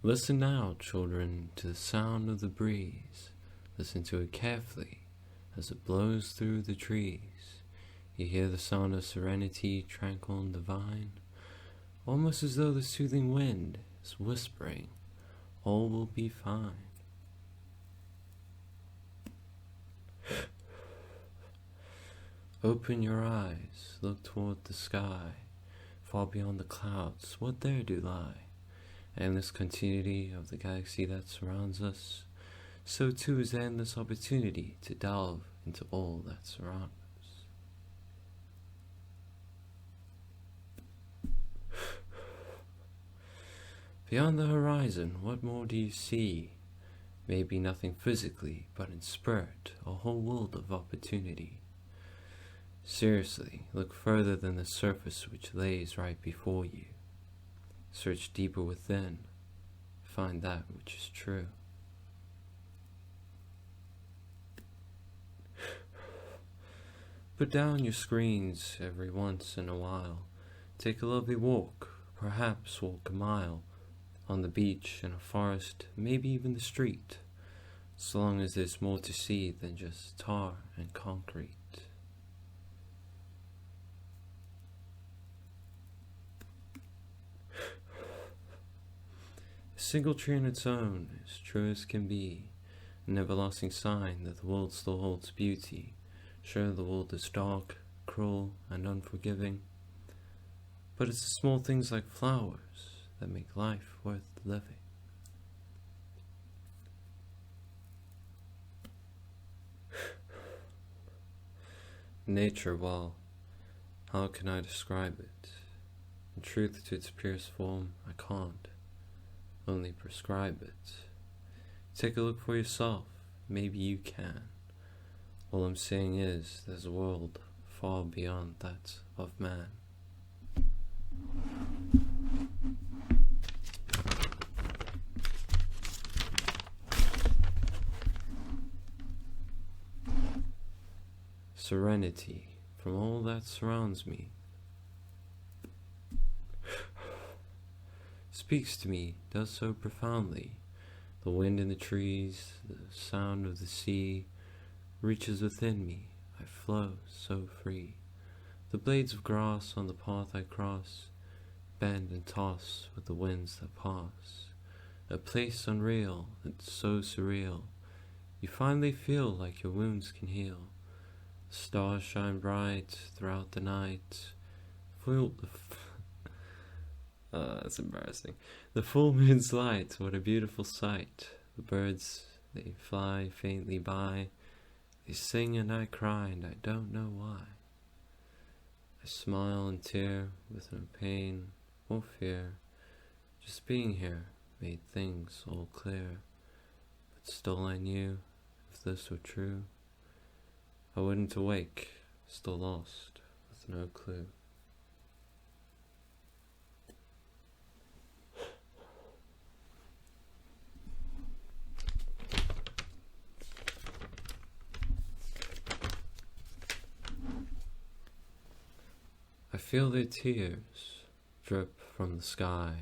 Listen now, children, to the sound of the breeze. Listen to it carefully as it blows through the trees. You hear the sound of serenity, tranquil and divine, almost as though the soothing wind is whispering, all will be fine. Open your eyes, look toward the sky, far beyond the clouds, what there do lie? Endless continuity of the galaxy that surrounds us, so too is the endless opportunity to delve into all that surrounds us. Beyond the horizon, what more do you see? Maybe nothing physically, but in spirit, a whole world of opportunity. Seriously, look further than the surface which lays right before you. Search deeper within, find that which is true. Put down your screens every once in a while. Take a lovely walk, perhaps walk a mile, on the beach, in a forest, maybe even the street, so long as there's more to see than just tar and concrete. A single tree on its own, as true as can be, an everlasting sign that the world still holds beauty. Sure, the world is dark, cruel, and unforgiving, but it's the small things like flowers that make life worth living. Nature, well, how can I describe it? In truth, to its purest form, I can't. Only prescribe it. Take a look for yourself, maybe you can. All I'm saying is, there's a world far beyond that of man. Serenity from all that surrounds me speaks to me, does so profoundly. The wind in the trees, the sound of the sea reaches within me. I flow so free. The blades of grass on the path I cross bend and toss with the winds that pass. A place unreal and so surreal. You finally feel like your wounds can heal. The stars shine bright throughout the night. That's embarrassing. The full moon's light, what a beautiful sight. The birds, they fly faintly by. They sing and I cry and I don't know why. I smile and tear with no pain or fear. Just being here made things all clear. But still I knew, if this were true, I wouldn't awake, still lost, with no clue. I feel their tears drip from the sky,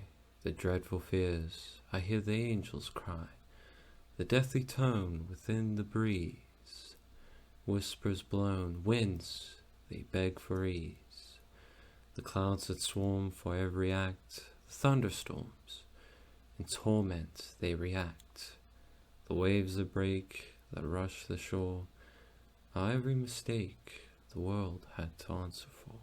the dreadful fears. I hear the angels cry, the deathly tone within the breeze. Whispers blown, winds, they beg for ease. The clouds that swarm for every act, the thunderstorms, in torment they react. The waves that break, that rush the shore, our every mistake the world had to answer for.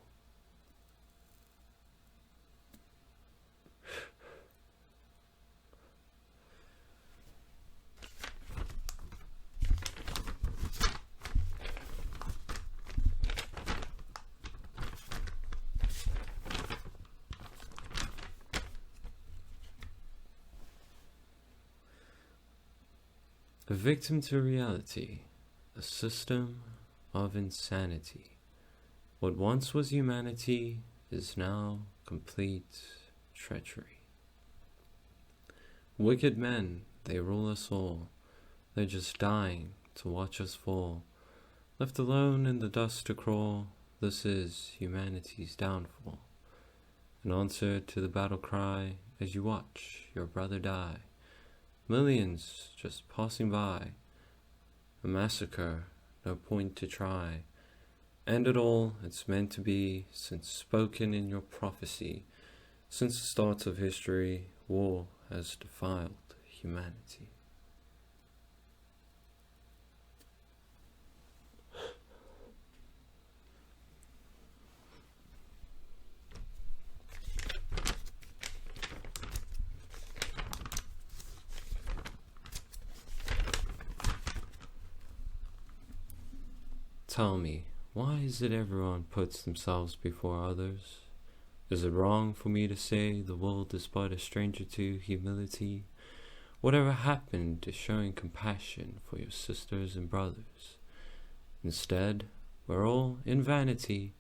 A victim to reality, a system of insanity. What once was humanity is now complete treachery. Wicked men, they rule us all. They're just dying to watch us fall. Left alone in the dust to crawl, this is humanity's downfall. An answer to the battle cry, as you watch your brother die. Millions just passing by. A massacre, no point to try. End it all, it's meant to be, since spoken in your prophecy. Since the start of history, war has defiled humanity. Tell me, why is it everyone puts themselves before others? Is it wrong for me to say the world is but a stranger to humility? Whatever happened to showing compassion for your sisters and brothers? Instead, we're all in vanity,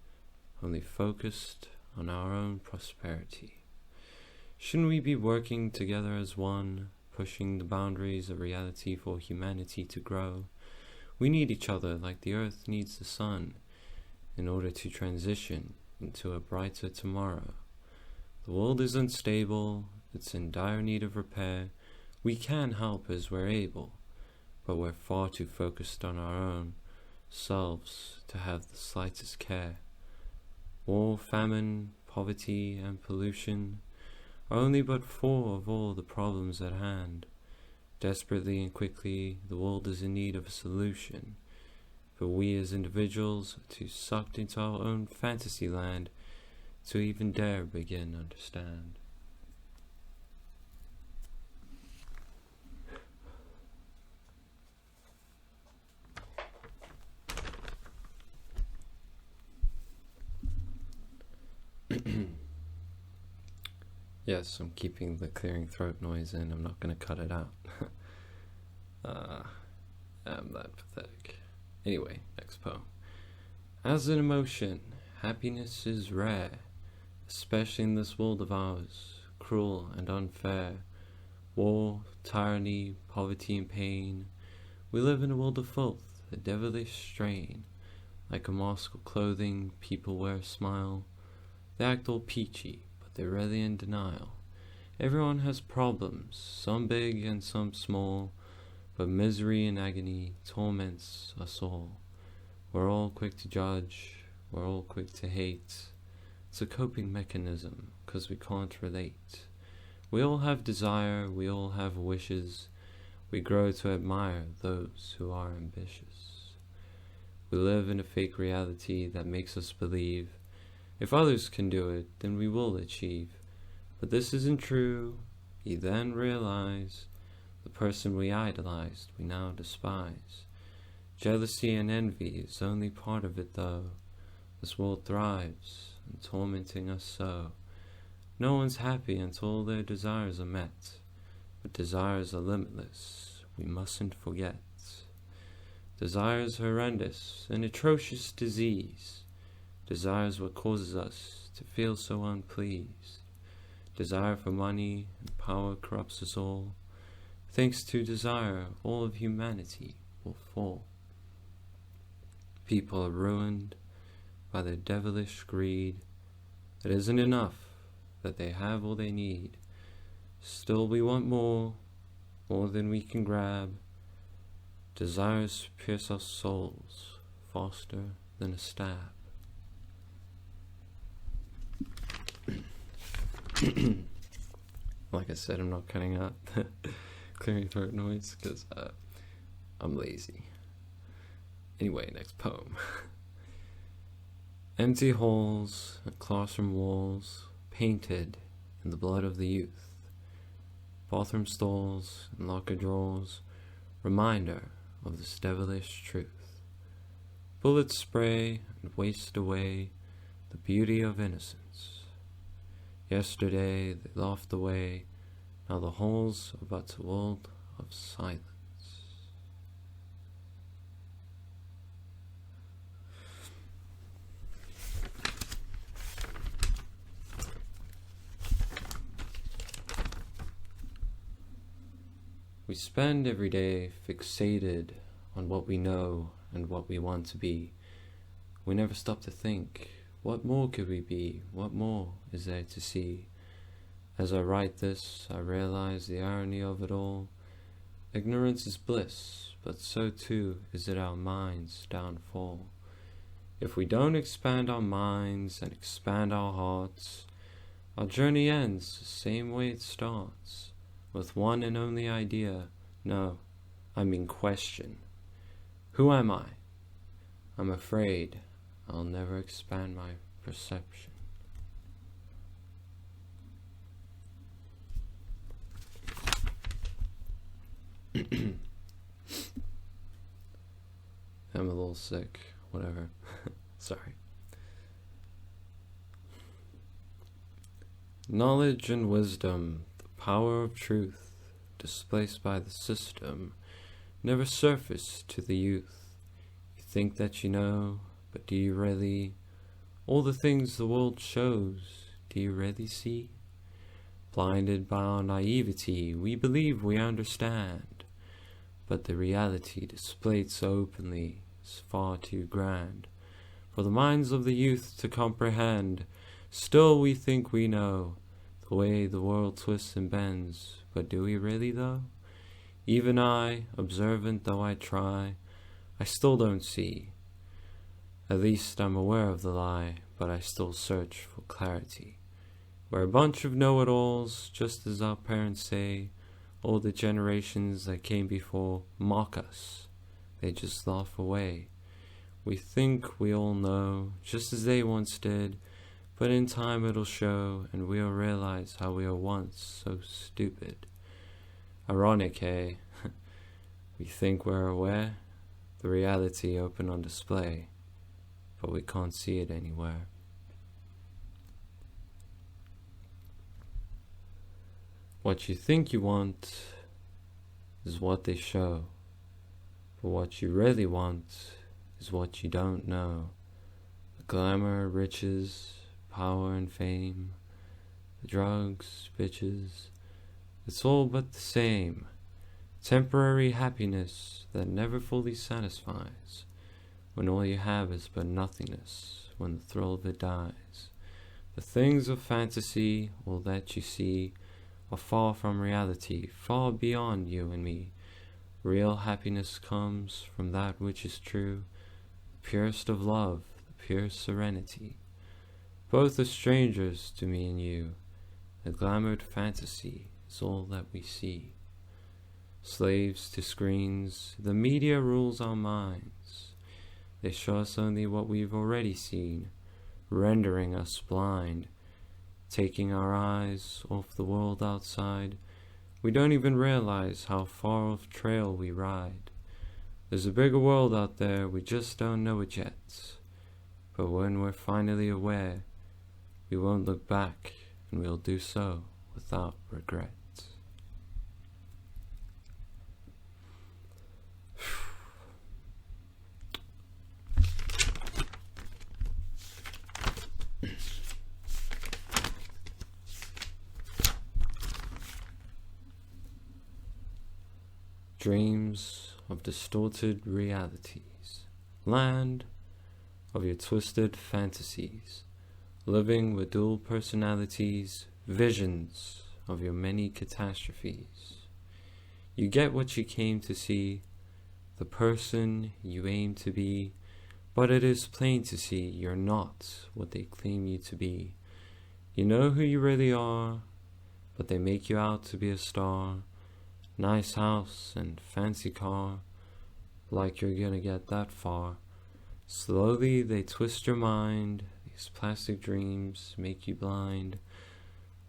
only focused on our own prosperity. Shouldn't we be working together as one, pushing the boundaries of reality for humanity to grow? We need each other like the earth needs the sun in order to transition into a brighter tomorrow. The world is unstable, it's in dire need of repair. We can help as we're able, but we're far too focused on our own selves to have the slightest care. War, famine, poverty, and pollution are only but four of all the problems at hand. Desperately and quickly, the world is in need of a solution, but we as individuals are too sucked into our own fantasy land to even dare begin to understand. Yes, I'm keeping the clearing throat noise in. I'm not going to cut it out. I'm that pathetic. Anyway, next poem. As an emotion, happiness is rare, especially in this world of ours, cruel and unfair. War, tyranny, poverty and pain. We live in a world of filth, a devilish strain. Like a mask of clothing, people wear a smile. They act all peachy, but they're really in denial. Everyone has problems, some big and some small, but misery and agony torments us all. We're all quick to judge, we're all quick to hate. It's a coping mechanism, 'cause we can't relate. We all have desire, we all have wishes. We grow to admire those who are ambitious. We live in a fake reality that makes us believe if others can do it, then we will achieve. But this isn't true. You then realize the person we idolized we now despise. Jealousy and envy is only part of it though. This world thrives and tormenting us so. No one's happy until their desires are met. But desires are limitless, we mustn't forget. Desire is horrendous, an atrocious disease. Desire is what causes us to feel so unpleased. Desire for money and power corrupts us all. Thanks to desire, all of humanity will fall. People are ruined by their devilish greed. It isn't enough that they have all they need. Still we want more than we can grab. Desires pierce our souls faster than a stab. Like I said, I'm not cutting out the clearing throat noise because I'm lazy. Anyway, next poem. Empty halls and classroom walls painted in the blood of the youth. Bathroom stalls and locker drawers, reminder of this devilish truth. Bullets spray and waste away the beauty of innocence. Yesterday they laughed away, now the halls are but a world of silence. We spend every day fixated on what we know and what we want to be. We never stop to think, what more could we be? What more is there to see? As I write this, I realize the irony of it all. Ignorance is bliss, but so too is it our mind's downfall. If we don't expand our minds and expand our hearts, our journey ends the same way it starts, with one and only idea, no, I mean question. Who am I? I'm afraid I'll never expand my perception. I'm a little sick, whatever. Sorry. Knowledge and wisdom, the power of truth, displaced by the system, never surface to the youth. You think that you know, but do you really? All the things the world shows, do you really see? Blinded by our naivety, we believe we understand, but the reality displayed so openly is far too grand for the minds of the youth to comprehend. Still we think we know the way the world twists and bends, but do we really though? Even I, observant though I try, I still don't see. At least I'm aware of the lie, but I still search for clarity. We're a bunch of know-it-alls, just as our parents say. All the generations that came before mock us. They just laugh away. We think we all know, just as they once did, but in time it'll show, and we'll realize how we were once so stupid. Ironic, eh? We think we're aware, the reality open on display, but we can't see it anywhere. What you think you want is what they show, but what you really want is what you don't know. The glamour, riches, power and fame, the drugs, bitches, it's all but the same. Temporary happiness that never fully satisfies, when all you have is but nothingness, when the thrill of it dies. The things of fantasy, all that you see, are far from reality, far beyond you and me. Real happiness comes from that which is true, the purest of love, the purest serenity. Both are strangers to me and you. The glamoured fantasy is all that we see. Slaves to screens, the media rules our minds. They show us only what we've already seen, rendering us blind. Taking our eyes off the world outside, we don't even realize how far off trail we ride. There's a bigger world out there, we just don't know it yet. But when we're finally aware, we won't look back, and we'll do so without regret. Dreams of distorted realities, land of your twisted fantasies, living with dual personalities, visions of your many catastrophes. You get what you came to see, the person you aim to be, but it is plain to see you're not what they claim you to be. You know who you really are, but they make you out to be a star. Nice house and fancy car, like you're gonna get that far. Slowly they twist your mind, these plastic dreams make you blind,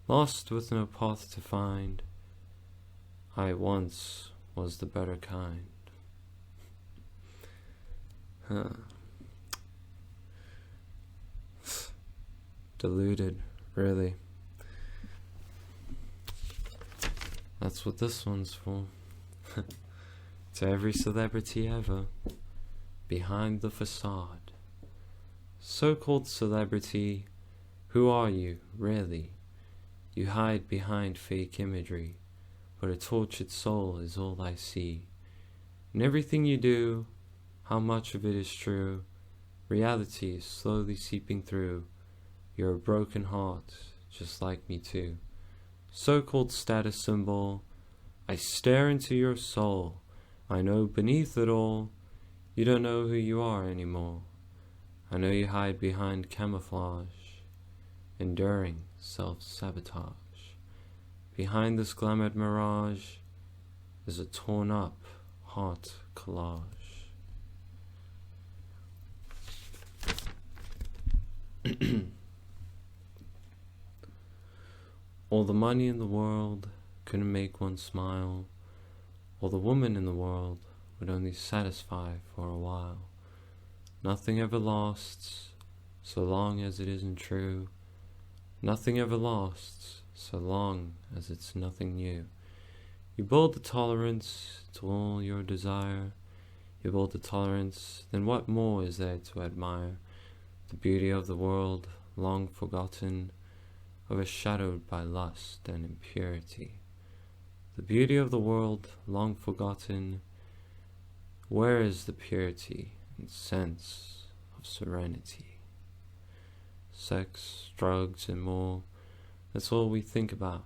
lost with no path to find. I once was the better kind. Deluded, really. That's what this one's for. To every celebrity ever, behind the facade. So-called celebrity, who are you, really? You hide behind fake imagery, but a tortured soul is all I see. In everything you do, how much of it is true? Reality is slowly seeping through. You're a broken heart, just like me too. so-called status symbol. I stare into your soul. I know beneath it all, you don't know who you are anymore. I know you hide behind camouflage, enduring self-sabotage. Behind this glamoured mirage is a torn-up heart collage. All the money in the world couldn't make one smile. All the woman in the world would only satisfy for a while. Nothing ever lasts, so long as it isn't true. Nothing ever lasts, so long as it's nothing new. You build the tolerance to all your desire. You build the tolerance, then what more is there to admire? The beauty of the world, long forgotten, overshadowed by lust and impurity. The beauty of the world, long forgotten, where is the purity and sense of serenity? Sex, drugs, and more, that's all we think about.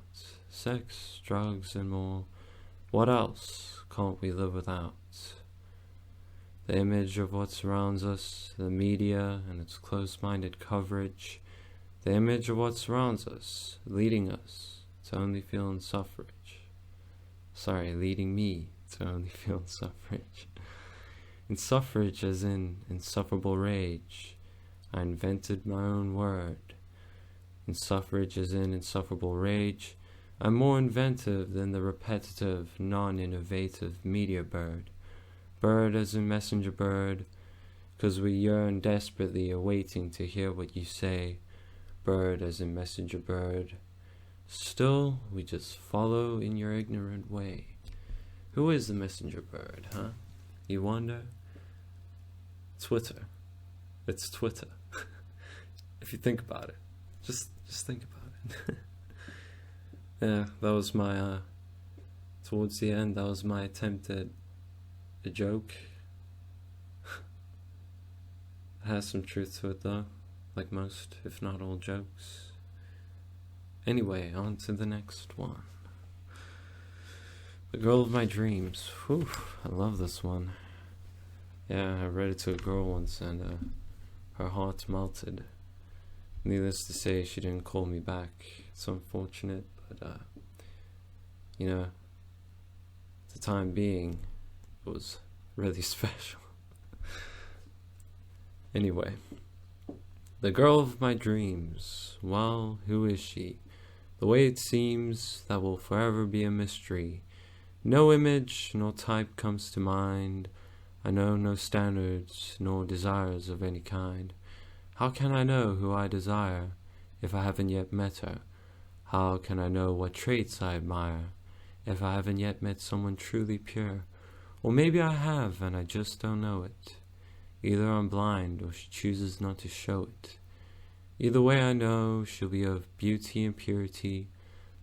Sex, drugs, and more, what else can't we live without? The image of what surrounds us, the media and its close-minded coverage, the image of what surrounds us, leading us to only feel in suffrage. Leading me to only feel in suffrage. In suffrage as in insufferable rage, I invented my own word. In suffrage as in insufferable rage, I'm more inventive than the repetitive, non-innovative media bird. Bird as in messenger bird, 'cause we yearn desperately awaiting to hear what you say. Bird as in messenger bird. Still, we just follow in your ignorant way. Who is the messenger bird, huh? You wonder? Twitter. It's Twitter. If you think about it. Just think about it. Yeah, that was my, towards the end, that was my attempt at a joke. It has some truth to it though, like most, if not all jokes. Anyway, on to the next one. The girl of my dreams. Whew, I love this one. Yeah, I read it to a girl once and her heart melted. Needless to say, she didn't call me back. It's unfortunate, but you know, at the time being, it was really special. Anyway, the girl of my dreams. Well, who is she? The way it seems, that will forever be a mystery. No image nor type comes to mind. I know no standards nor desires of any kind. How can I know who I desire if I haven't yet met her? How can I know what traits I admire if I haven't yet met someone truly pure? Or maybe I have and I just don't know it. Either I'm blind or she chooses not to show it. Either way I know she'll be of beauty and purity.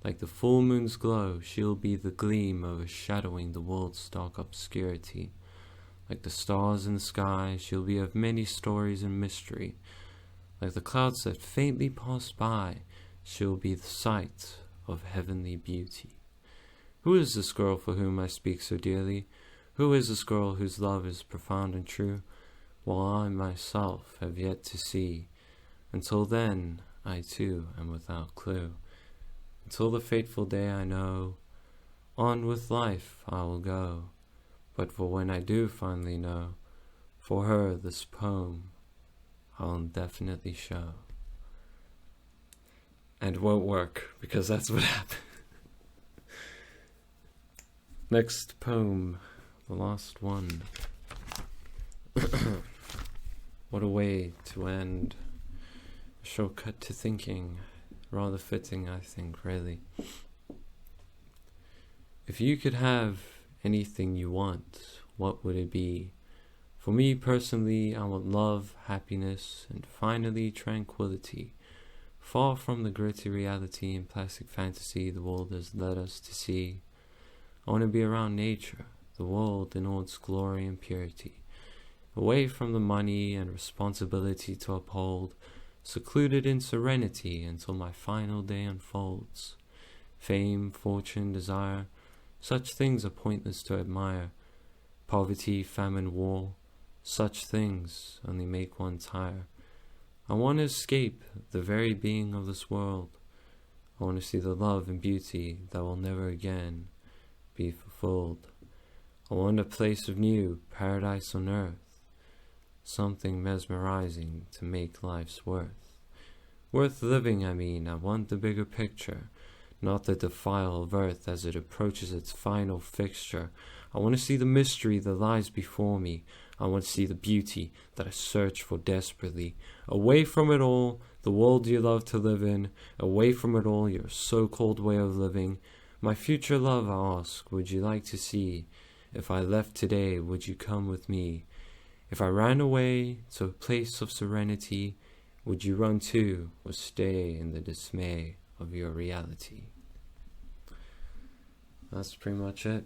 Like the full moon's glow, she'll be the gleam overshadowing the world's dark obscurity. Like the stars in the sky, she'll be of many stories and mystery. Like the clouds that faintly pass by, she'll be the sight of heavenly beauty. Who is this girl for whom I speak so dearly? Who is this girl whose love is profound and true? While I myself have yet to see. Until then, I too am without clue. Until the fateful day I know, on with life I will go. But for when I do finally know, for her this poem I'll definitely show. And it won't work, because that's what happened. Next poem, the last one. What a way to end. A shortcut to thinking. Rather fitting, I think, really. If you could have anything you want, what would it be? For me personally, I want love, happiness, and finally tranquility. Far from the gritty reality and plastic fantasy the world has led us to see. I want to be around nature, the world in all its glory and purity. Away from the money and responsibility to uphold, secluded in serenity until my final day unfolds. Fame, fortune, desire, such things are pointless to admire. Poverty, famine, war, such things only make one tire. I want to escape the very being of this world. I want to see the love and beauty that will never again be fulfilled. I want a place of new paradise on earth, something mesmerizing to make life's worth. Worth living, I mean. I want the bigger picture, not the defile of earth as it approaches its final fixture. I want to see the mystery that lies before me. I want to see the beauty that I search for desperately. Away from it all, the world you love to live in. Away from it all, your so-called way of living. My future love, I ask, would you like to see? If I left today, would you come with me? If I ran away to a place of serenity, would you run too, or stay in the dismay of your reality? That's pretty much it.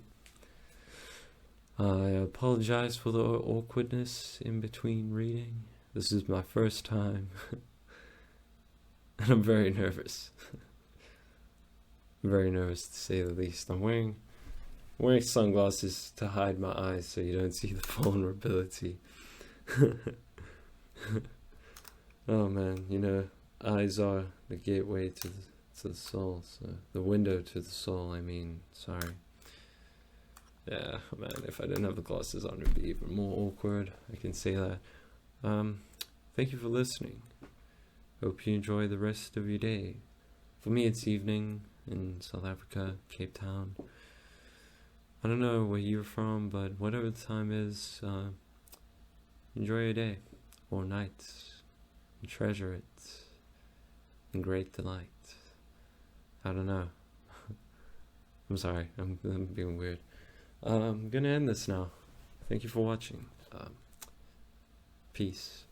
I apologize for the awkwardness in between reading. This is my first time, and I'm very nervous. Very nervous to say the least. I'm wearing sunglasses to hide my eyes so you don't see the vulnerability. Oh man, eyes are the gateway to the soul, so the window to the soul, sorry. Yeah, man, if I didn't have the glasses on, it would be even more awkward, I can say that. Thank you for listening. Hope you enjoy the rest of your day. For me, it's evening in South Africa, Cape Town. I don't know where you're from, but whatever the time is, enjoy your day or night and treasure it in great delight. I don't know. I'm sorry, I'm being weird. I'm gonna end this now. Thank you for watching. Peace.